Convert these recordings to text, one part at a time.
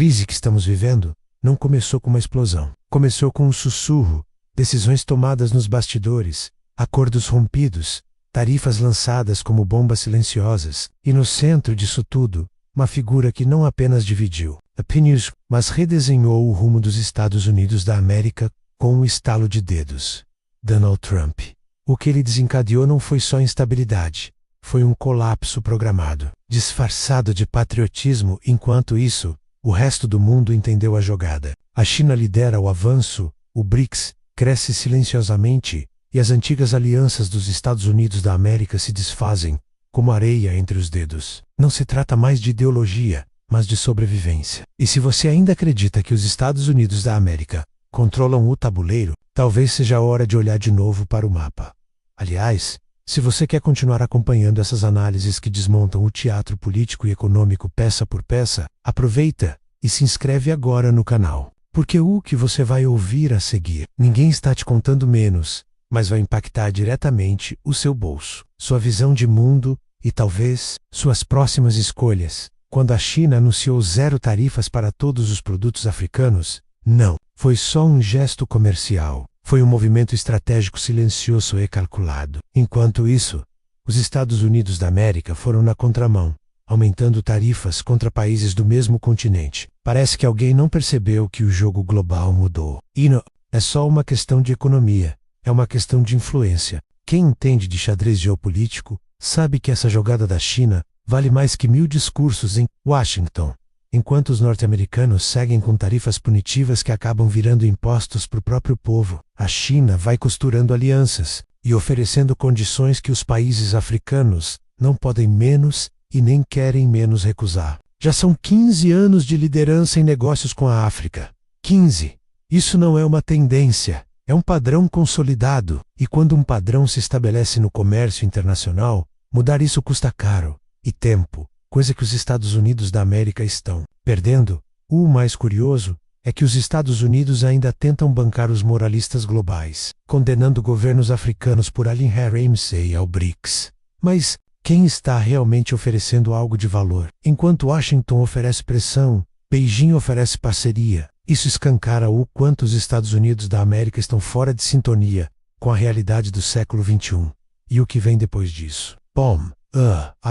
crise que estamos vivendo não começou com uma explosão. Começou com um sussurro, decisões tomadas nos bastidores, acordos rompidos, tarifas lançadas como bombas silenciosas, e no centro disso tudo, uma figura que não apenas dividiu opiniões, mas redesenhou o rumo dos Estados Unidos da América com um estalo de dedos: Donald Trump. O que ele desencadeou não foi só instabilidade, foi um colapso programado, disfarçado de patriotismo. Enquanto isso, o resto do mundo entendeu a jogada. A China lidera o avanço, o BRICS cresce silenciosamente, e as antigas alianças dos Estados Unidos da América se desfazem, como areia entre os dedos. Não se trata mais de ideologia, mas de sobrevivência. E se você ainda acredita que os Estados Unidos da América controlam o tabuleiro, talvez seja a hora de olhar de novo para o mapa. Aliás, se você quer continuar acompanhando essas análises que desmontam o teatro político e econômico peça por peça, aproveita e se inscreve agora no canal. Porque o que você vai ouvir a seguir, ninguém está te contando menos, mas vai impactar diretamente o seu bolso, sua visão de mundo e talvez suas próximas escolhas. Quando a China anunciou zero tarifas para todos os produtos africanos, não foi só um gesto comercial. Foi um movimento estratégico silencioso e calculado. Enquanto isso, os Estados Unidos da América foram na contramão, aumentando tarifas contra países do mesmo continente. Parece que alguém não percebeu que o jogo global mudou. E não é só uma questão de economia, é uma questão de influência. Quem entende de xadrez geopolítico sabe que essa jogada da China vale mais que 1000 discursos em Washington. Enquanto os norte-americanos seguem com tarifas punitivas que acabam virando impostos para o próprio povo, a China vai costurando alianças e oferecendo condições que os países africanos não podem menos e nem querem menos recusar. Já são 15 anos de liderança em negócios com a África. 15. Isso não é uma tendência, é um padrão consolidado. E quando um padrão se estabelece no comércio internacional, mudar isso custa caro e tempo. Coisa que os Estados Unidos da América estão perdendo. O mais curioso é que os Estados Unidos ainda tentam bancar os moralistas globais, condenando governos africanos por alinhar-se ao BRICS. Mas quem está realmente oferecendo algo de valor? Enquanto Washington oferece pressão, Beijing oferece parceria. Isso escancara o quanto os Estados Unidos da América estão fora de sintonia com a realidade do século XXI. E o que vem depois disso?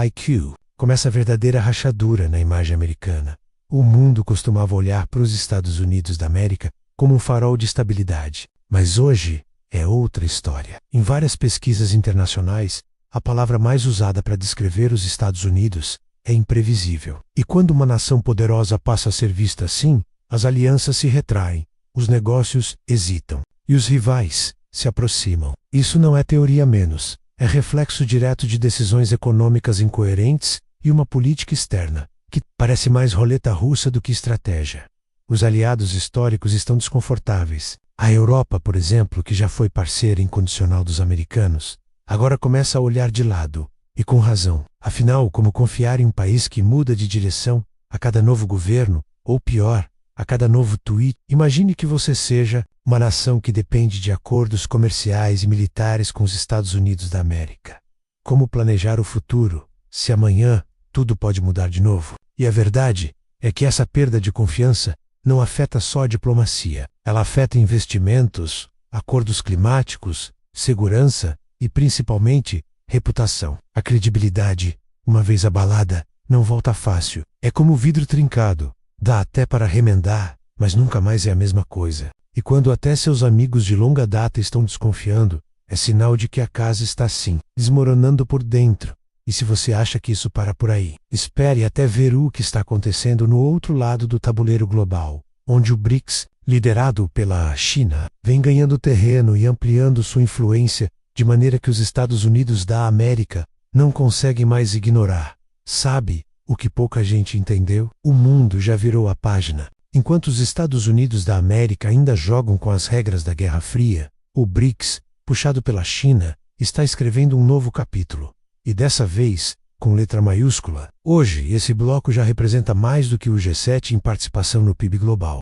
IQ. Começa a verdadeira rachadura na imagem americana. O mundo costumava olhar para os Estados Unidos da América como um farol de estabilidade, mas hoje é outra história. Em várias pesquisas internacionais, a palavra mais usada para descrever os Estados Unidos é imprevisível. E quando uma nação poderosa passa a ser vista assim, as alianças se retraem, os negócios hesitam e os rivais se aproximam. Isso não é teoria menos, é reflexo direto de decisões econômicas incoerentes e uma política externa, que parece mais roleta russa do que estratégia. Os aliados históricos estão desconfortáveis. A Europa, por exemplo, que já foi parceira incondicional dos americanos, agora começa a olhar de lado, e com razão. Afinal, como confiar em um país que muda de direção a cada novo governo, ou pior, a cada novo tweet? Imagine que você seja uma nação que depende de acordos comerciais e militares com os Estados Unidos da América. Como planejar o futuro, se amanhã tudo pode mudar de novo? E a verdade é que essa perda de confiança não afeta só a diplomacia. Ela afeta investimentos, acordos climáticos, segurança e, principalmente, reputação. A credibilidade, uma vez abalada, não volta fácil. É como vidro trincado. Dá até para remendar, mas nunca mais é a mesma coisa. E quando até seus amigos de longa data estão desconfiando, é sinal de que a casa está assim, desmoronando por dentro. E se você acha que isso para por aí, espere até ver o que está acontecendo no outro lado do tabuleiro global, onde o BRICS, liderado pela China, vem ganhando terreno e ampliando sua influência de maneira que os Estados Unidos da América não conseguem mais ignorar. Sabe o que pouca gente entendeu? O mundo já virou a página. Enquanto os Estados Unidos da América ainda jogam com as regras da Guerra Fria, o BRICS, puxado pela China, está escrevendo um novo capítulo. E dessa vez, com letra maiúscula. Hoje, esse bloco já representa mais do que o G7 em participação no PIB global.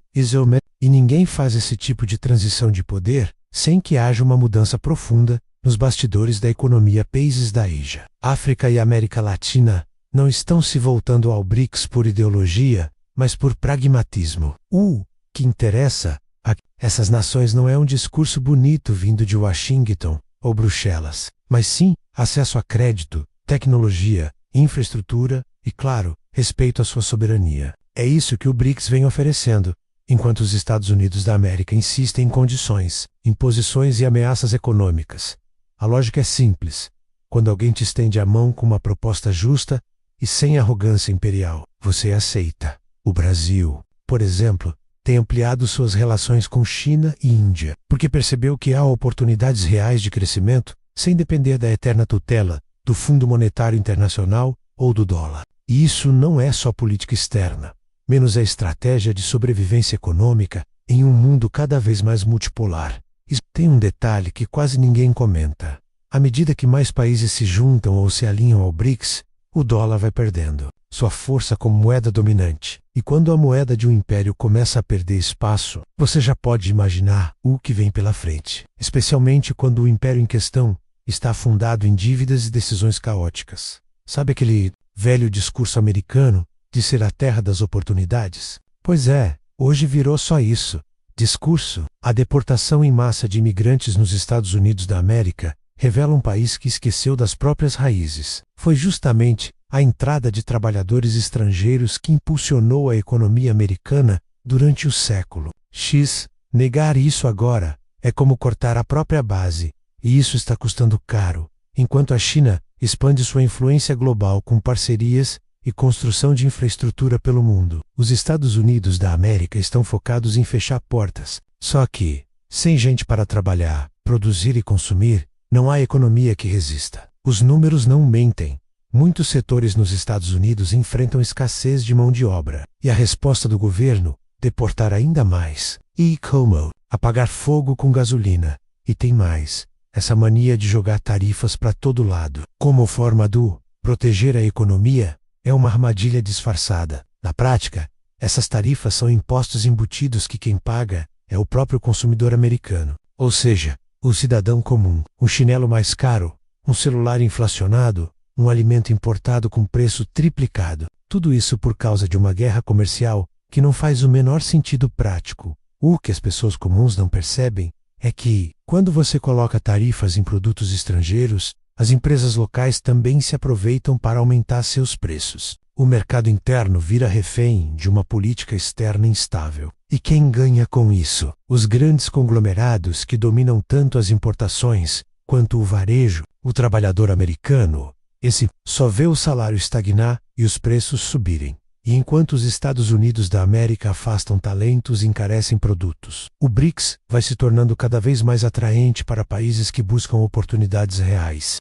E ninguém faz esse tipo de transição de poder sem que haja uma mudança profunda nos bastidores da economia. Países da Ásia, África e América Latina não estão se voltando ao BRICS por ideologia, mas por pragmatismo. O que interessa a essas nações não é um discurso bonito vindo de Washington ou Bruxelas, mas sim acesso a crédito, tecnologia, infraestrutura e, claro, respeito à sua soberania. É isso que o BRICS vem oferecendo, enquanto os Estados Unidos da América insistem em condições, imposições e ameaças econômicas. A lógica é simples. Quando alguém te estende a mão com uma proposta justa e sem arrogância imperial, você aceita. O Brasil, por exemplo, tem ampliado suas relações com China e Índia, porque percebeu que há oportunidades reais de crescimento sem depender da eterna tutela do Fundo Monetário Internacional ou do dólar. E isso não é só política externa, menos a estratégia de sobrevivência econômica em um mundo cada vez mais multipolar. E tem um detalhe que quase ninguém comenta. À medida que mais países se juntam ou se alinham ao BRICS, o dólar vai perdendo sua força como moeda dominante. E quando a moeda de um império começa a perder espaço, você já pode imaginar o que vem pela frente, especialmente quando o império em questão está afundado em dívidas e decisões caóticas. Sabe aquele velho discurso americano de ser a terra das oportunidades? Pois é, hoje virou só isso. Discurso. A deportação em massa de imigrantes nos Estados Unidos da América revela um país que esqueceu das próprias raízes. Foi justamente a entrada de trabalhadores estrangeiros que impulsionou a economia americana durante o século X. Negar isso agora é como cortar a própria base, e isso está custando caro, enquanto a China expande sua influência global com parcerias e construção de infraestrutura pelo mundo. Os Estados Unidos da América estão focados em fechar portas. Só que, sem gente para trabalhar, produzir e consumir, não há economia que resista. Os números não mentem. Muitos setores nos Estados Unidos enfrentam escassez de mão de obra. E a resposta do governo? Deportar ainda mais. E como? Apagar fogo com gasolina. E tem mais. Essa mania de jogar tarifas para todo lado. Como forma do proteger a economia, é uma armadilha disfarçada. Na prática, essas tarifas são impostos embutidos que quem paga é o próprio consumidor americano. Ou seja, o cidadão comum. Um chinelo mais caro, um celular inflacionado, um alimento importado com preço triplicado. Tudo isso por causa de uma guerra comercial que não faz o menor sentido prático. O que as pessoas comuns não percebem é que, quando você coloca tarifas em produtos estrangeiros, as empresas locais também se aproveitam para aumentar seus preços. O mercado interno vira refém de uma política externa instável. E quem ganha com isso? Os grandes conglomerados que dominam tanto as importações quanto o varejo. O trabalhador americano, esse só vê o salário estagnar e os preços subirem. E enquanto os Estados Unidos da América afastam talentos e encarecem produtos, o BRICS vai se tornando cada vez mais atraente para países que buscam oportunidades reais.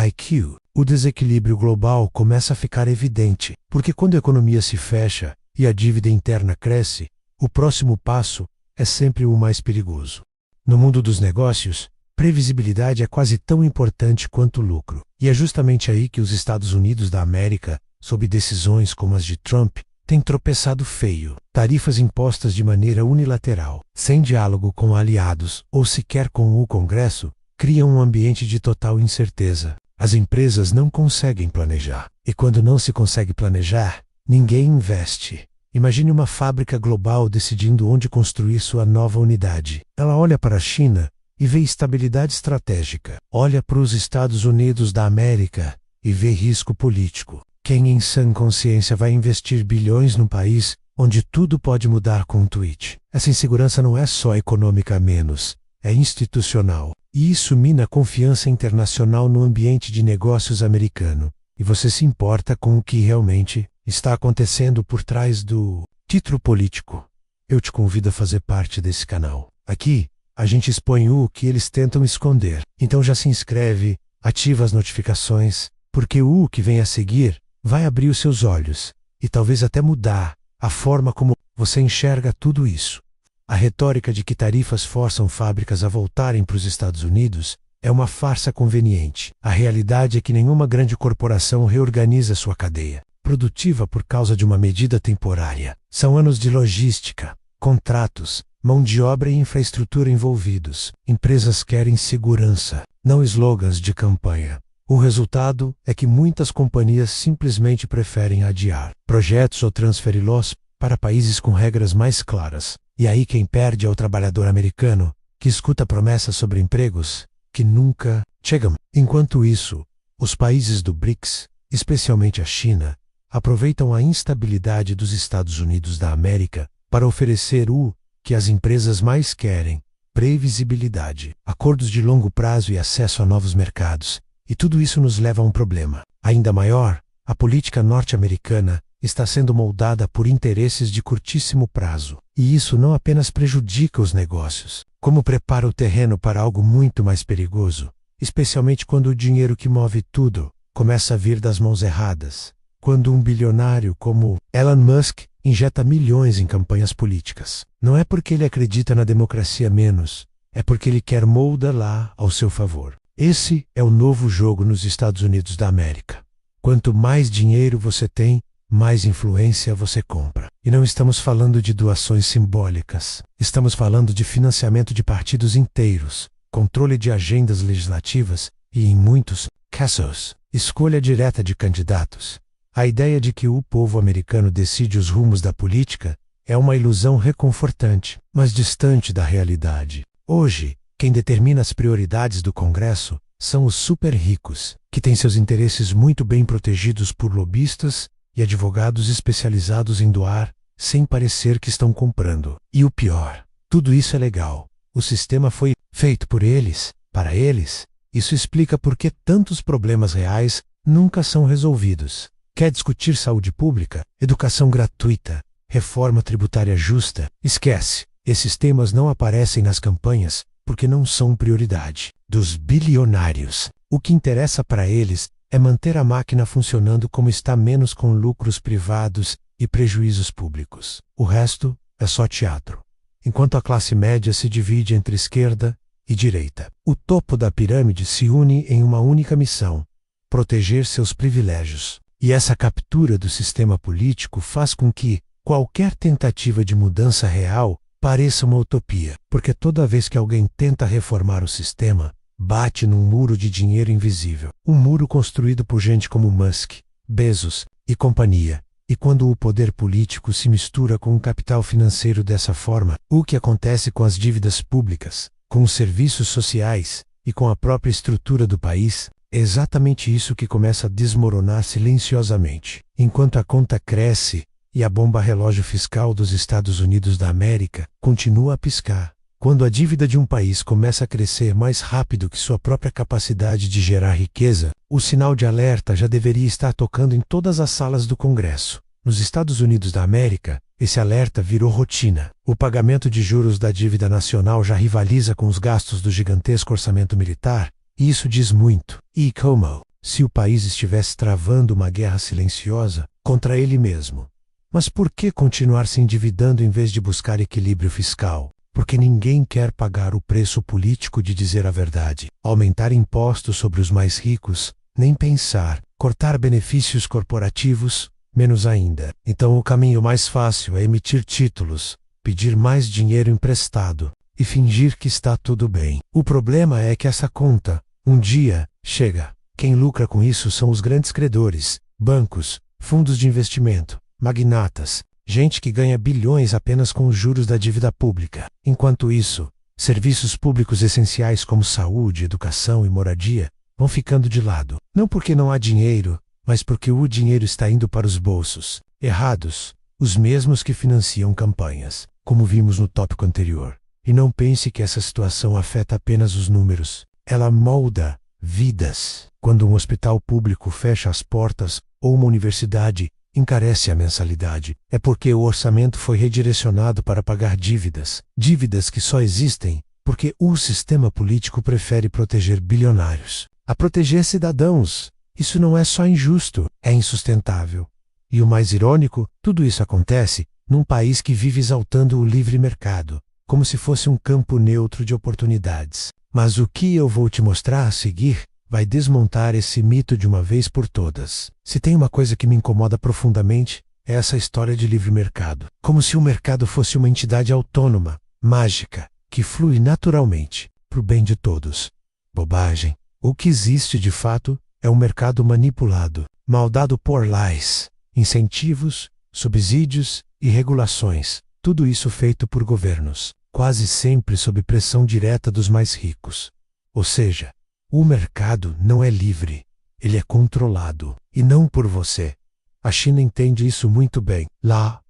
IQ. O desequilíbrio global começa a ficar evidente, porque quando a economia se fecha e a dívida interna cresce, o próximo passo é sempre o mais perigoso. No mundo dos negócios, previsibilidade é quase tão importante quanto o lucro. E é justamente aí que os Estados Unidos da América, sob decisões como as de Trump, têm tropeçado feio. Tarifas impostas de maneira unilateral, sem diálogo com aliados ou sequer com o Congresso, criam um ambiente de total incerteza. As empresas não conseguem planejar. E quando não se consegue planejar, ninguém investe. Imagine uma fábrica global decidindo onde construir sua nova unidade. Ela olha para a China e vê estabilidade estratégica. Olha para os Estados Unidos da América e vê risco político. Quem em sã consciência vai investir bilhões num país onde tudo pode mudar com um tweet? Essa insegurança não é só econômica a menos, é institucional. E isso mina a confiança internacional no ambiente de negócios americano. E você se importa com o que realmente está acontecendo por trás do título político. Eu te convido a fazer parte desse canal. Aqui, a gente expõe o que eles tentam esconder. Então já se inscreve, ativa as notificações, porque o que vem a seguir vai abrir os seus olhos e talvez até mudar a forma como você enxerga tudo isso. A retórica de que tarifas forçam fábricas a voltarem para os Estados Unidos é uma farsa conveniente. A realidade é que nenhuma grande corporação reorganiza sua cadeia produtiva por causa de uma medida temporária. São anos de logística, contratos, mão de obra e infraestrutura envolvidos. Empresas querem segurança, não slogans de campanha. O resultado é que muitas companhias simplesmente preferem adiar projetos ou transferir-los para países com regras mais claras. E aí quem perde é o trabalhador americano, que escuta promessas sobre empregos que nunca chegam. Enquanto isso, os países do BRICS, especialmente a China, aproveitam a instabilidade dos Estados Unidos da América para oferecer o que as empresas mais querem: previsibilidade, acordos de longo prazo e acesso a novos mercados. E tudo isso nos leva a um problema ainda maior: a política norte-americana está sendo moldada por interesses de curtíssimo prazo. E isso não apenas prejudica os negócios, como prepara o terreno para algo muito mais perigoso, especialmente quando o dinheiro que move tudo começa a vir das mãos erradas. Quando um bilionário como Elon Musk injeta milhões em campanhas políticas, não é porque ele acredita na democracia menos, é porque ele quer moldá-la ao seu favor. Esse é o novo jogo nos Estados Unidos da América. Quanto mais dinheiro você tem, mais influência você compra. E não estamos falando de doações simbólicas. Estamos falando de financiamento de partidos inteiros, controle de agendas legislativas e, em muitos casos, escolha direta de candidatos. A ideia de que o povo americano decide os rumos da política é uma ilusão reconfortante, mas distante da realidade. Hoje, quem determina as prioridades do Congresso são os super ricos, que têm seus interesses muito bem protegidos por lobistas e advogados especializados em doar, sem parecer que estão comprando. E o pior, tudo isso é legal. O sistema foi feito por eles, para eles. Isso explica por que tantos problemas reais nunca são resolvidos. Quer discutir saúde pública, educação gratuita, reforma tributária justa? Esquece. Esses temas não aparecem nas campanhas porque não são prioridade dos bilionários. O que interessa para eles é manter a máquina funcionando como está, menos com lucros privados e prejuízos públicos. O resto é só teatro. Enquanto a classe média se divide entre esquerda e direita, o topo da pirâmide se une em uma única missão: proteger seus privilégios. E essa captura do sistema político faz com que qualquer tentativa de mudança real pareça uma utopia, porque toda vez que alguém tenta reformar o sistema, bate num muro de dinheiro invisível. Um muro construído por gente como Musk, Bezos e companhia. E quando o poder político se mistura com o capital financeiro dessa forma, o que acontece com as dívidas públicas, com os serviços sociais e com a própria estrutura do país? É exatamente isso que começa a desmoronar silenciosamente. Enquanto a conta cresce e a bomba relógio fiscal dos Estados Unidos da América continua a piscar. Quando a dívida de um país começa a crescer mais rápido que sua própria capacidade de gerar riqueza, o sinal de alerta já deveria estar tocando em todas as salas do Congresso. Nos Estados Unidos da América, esse alerta virou rotina. O pagamento de juros da dívida nacional já rivaliza com os gastos do gigantesco orçamento militar, e isso diz muito. E como se o país estivesse travando uma guerra silenciosa contra ele mesmo. Mas por que continuar se endividando em vez de buscar equilíbrio fiscal? Porque ninguém quer pagar o preço político de dizer a verdade. Aumentar impostos sobre os mais ricos, nem pensar. Cortar benefícios corporativos, menos ainda. Então o caminho mais fácil é emitir títulos, pedir mais dinheiro emprestado e fingir que está tudo bem. O problema é que essa conta, um dia, chega. Quem lucra com isso são os grandes credores, bancos, fundos de investimento, magnatas, gente que ganha bilhões apenas com os juros da dívida pública. Enquanto isso, serviços públicos essenciais como saúde, educação e moradia vão ficando de lado. Não porque não há dinheiro, mas porque o dinheiro está indo para os bolsos errados, os mesmos que financiam campanhas, como vimos no tópico anterior. E não pense que essa situação afeta apenas os números. Ela molda vidas. Quando um hospital público fecha as portas ou uma universidade encarece a mensalidade, é porque o orçamento foi redirecionado para pagar dívidas. Dívidas que só existem porque o sistema político prefere proteger bilionários a proteger cidadãos. Isso não é só injusto, é insustentável. E o mais irônico, tudo isso acontece num país que vive exaltando o livre mercado, como se fosse um campo neutro de oportunidades. Mas o que eu vou te mostrar a seguir vai desmontar esse mito de uma vez por todas. Se tem uma coisa que me incomoda profundamente, é essa história de livre mercado. Como se o mercado fosse uma entidade autônoma, mágica, que flui naturalmente, para o bem de todos. Bobagem. O que existe de fato é um mercado manipulado, maldado por leis, incentivos, subsídios e regulações, tudo isso feito por governos, quase sempre sob pressão direta dos mais ricos. Ou seja, o mercado não é livre, ele é controlado, e não por você. A China entende isso muito bem. Lá,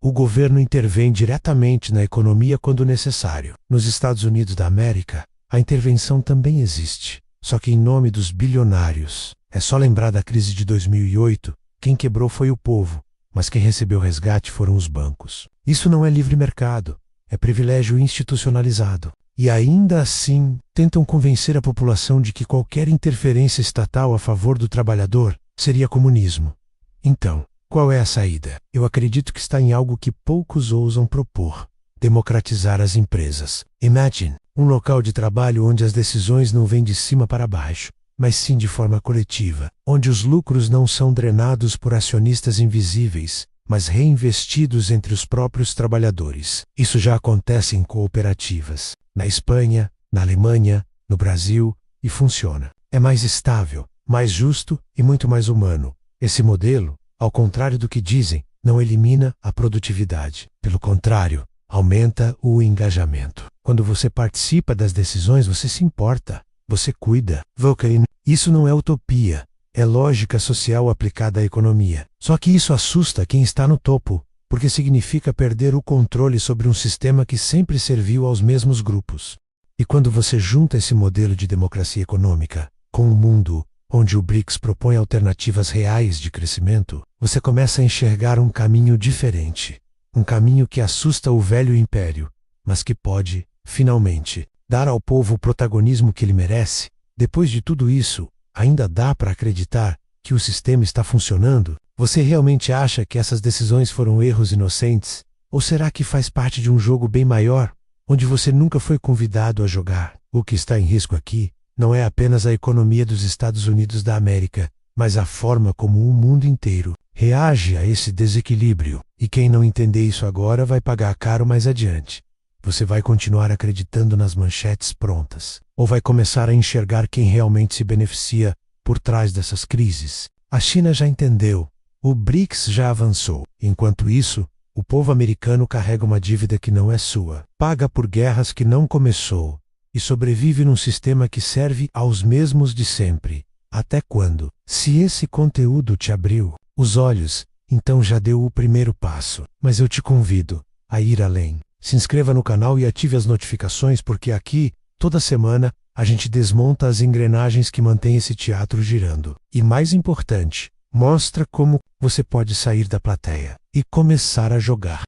o governo intervém diretamente na economia quando necessário. Nos Estados Unidos da América, a intervenção também existe, só que em nome dos bilionários. É só lembrar da crise de 2008, quem quebrou foi o povo, mas quem recebeu resgate foram os bancos. Isso não é livre mercado, é privilégio institucionalizado. E ainda assim, tentam convencer a população de que qualquer interferência estatal a favor do trabalhador seria comunismo. Então, qual é a saída? Eu acredito que está em algo que poucos ousam propor: democratizar as empresas. Imagine um local de trabalho onde as decisões não vêm de cima para baixo, mas sim de forma coletiva, onde os lucros não são drenados por acionistas invisíveis, mas reinvestidos entre os próprios trabalhadores. Isso já acontece em cooperativas, na Espanha, na Alemanha, no Brasil, e funciona. É mais estável, mais justo e muito mais humano. Esse modelo, ao contrário do que dizem, não elimina a produtividade. Pelo contrário, aumenta o engajamento. Quando você participa das decisões, você se importa, você cuida. Isso não é utopia, é lógica social aplicada à economia. Só que isso assusta quem está no topo, porque significa perder o controle sobre um sistema que sempre serviu aos mesmos grupos. E quando você junta esse modelo de democracia econômica com um mundo onde o BRICS propõe alternativas reais de crescimento, você começa a enxergar um caminho diferente. Um caminho que assusta o velho império, mas que pode, finalmente, dar ao povo o protagonismo que ele merece. Depois de tudo isso, ainda dá para acreditar que o sistema está funcionando? Você realmente acha que essas decisões foram erros inocentes? Ou será que faz parte de um jogo bem maior, onde você nunca foi convidado a jogar? O que está em risco aqui não é apenas a economia dos Estados Unidos da América, mas a forma como o mundo inteiro reage a esse desequilíbrio. E quem não entender isso agora vai pagar caro mais adiante. Você vai continuar acreditando nas manchetes prontas? Ou vai começar a enxergar quem realmente se beneficia por trás dessas crises? A China já entendeu. O BRICS já avançou. Enquanto isso, o povo americano carrega uma dívida que não é sua, paga por guerras que não começou, e sobrevive num sistema que serve aos mesmos de sempre. Até quando? Se esse conteúdo te abriu os olhos, então já deu o primeiro passo. Mas eu te convido a ir além. Se inscreva no canal e ative as notificações, porque aqui, toda semana, a gente desmonta as engrenagens que mantêm esse teatro girando. E mais importante, mostra como você pode sair da plateia e começar a jogar.